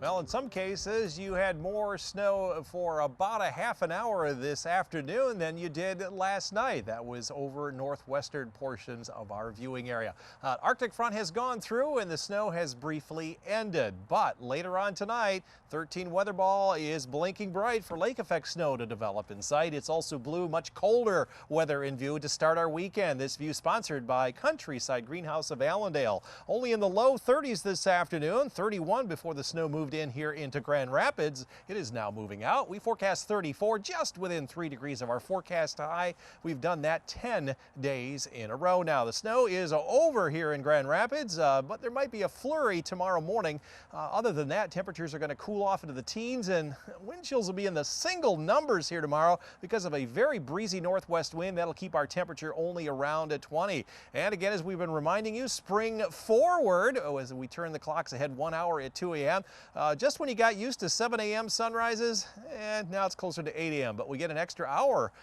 Well, in some cases, you had more snow for about a half an hour this afternoon than you did last night. That was over northwestern portions of our viewing area. Arctic front has gone through and the snow has briefly ended. But later on tonight, 13 WEATHERBALL is blinking bright for lake effect snow to develop in sight. It's also blue, much colder weather in view to start our weekend. This view sponsored by Countryside Greenhouse of Allendale. Only in the low 30s this afternoon, 31 before the snow moved in here into Grand Rapids. It is now moving out. We forecast 34, just within 3 degrees of our forecast high. We've done that 10 days in a row now. The snow is over here in Grand Rapids, but there might be a flurry tomorrow morning. Other than that, temperatures are going to cool off into the teens and wind chills will be in the single numbers here tomorrow because of a very breezy northwest wind. That'll keep our temperature only around at 20. And again, as we've been reminding you, spring forward as we turn the clocks ahead 1 hour at 2 a.m. Just when you got used to 7 a.m. sunrises, and now it's closer to 8 a.m. But we get an extra hour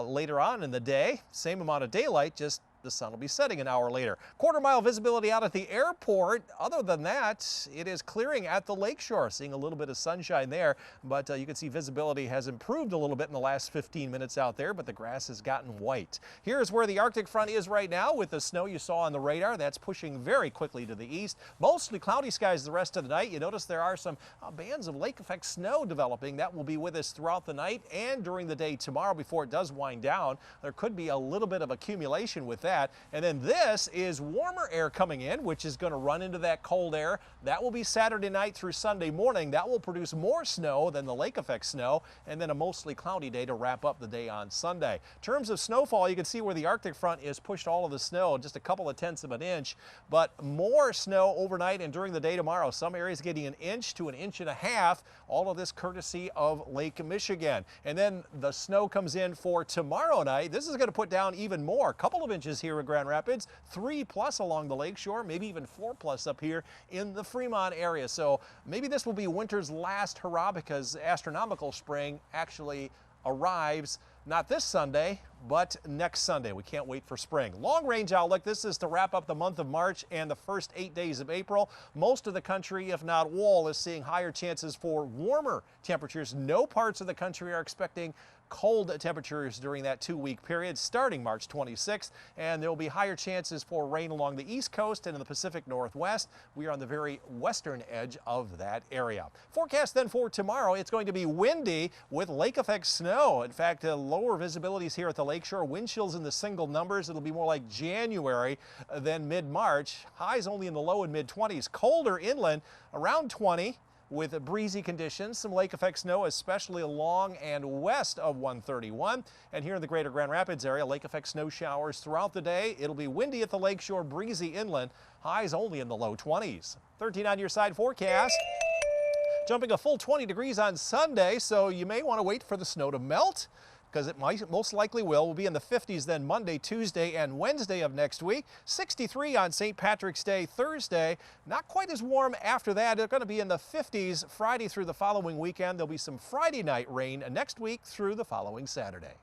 later on in the day, same amount of daylight, just the sun will be setting an hour later. Quarter-mile visibility out at the airport. Other than that, it is clearing at the lakeshore. Seeing a little bit of sunshine there, but you can see visibility has improved a little bit in the last 15 minutes out there, but the grass has gotten white. Here's where the Arctic front is right now with the snow you saw on the radar. That's pushing very quickly to the east. Mostly cloudy skies the rest of the night. You notice there are some bands of lake effect snow developing. That will be with us throughout the night and during the day tomorrow before it does wind down. There could be a little bit of accumulation with that. And then this is warmer air coming in, which is going to run into that cold air. That will be Saturday night through Sunday morning. That will produce more snow than the lake effect snow, and then a mostly cloudy day to wrap up the day on Sunday. In terms of snowfall, you can see where the Arctic front is pushed all of the snow, just a couple of tenths of an inch, but more snow overnight and during the day tomorrow. Some areas getting an inch to an inch and a half. All of this courtesy of Lake Michigan. And then the snow comes in for tomorrow night. This is going to put down even more, a couple of inches here in Grand Rapids, 3+ along the lakeshore, maybe even 4+ up here in the Fremont area. So maybe this will be winter's last hurrah because astronomical spring actually arrives not this Sunday, but next Sunday. We can't wait for spring. Long range outlook. This is to wrap up the month of March and the first 8 days of April. Most of the country, if not all, is seeing higher chances for warmer temperatures. No parts of the country are expecting cold temperatures during that 2-week period starting March 26th, and there will be higher chances for rain along the East Coast and in the Pacific Northwest. We are on the very western edge of that area. Forecast then for tomorrow, it's going to be windy with lake effect snow. In fact, lower visibilities here at the lakeshore, wind chills in the single numbers. It'll be more like January than mid-March. Highs only in the low and mid-20s. Colder inland around 20. With breezy conditions, some lake effect snow, especially along and west of 131. And here in the greater Grand Rapids area, lake effect snow showers throughout the day. It'll be windy at the lakeshore, breezy inland, highs only in the low 20s. 13 on your side forecast. Jumping a full 20 degrees on Sunday, so you may want to wait for the snow to melt, because it most likely will. We'll be in the 50s then Monday, Tuesday, and Wednesday of next week. 63 on St. Patrick's Day, Thursday. Not quite as warm after that. They're going to be in the 50s Friday through the following weekend. There'll be some Friday night rain next week through the following Saturday.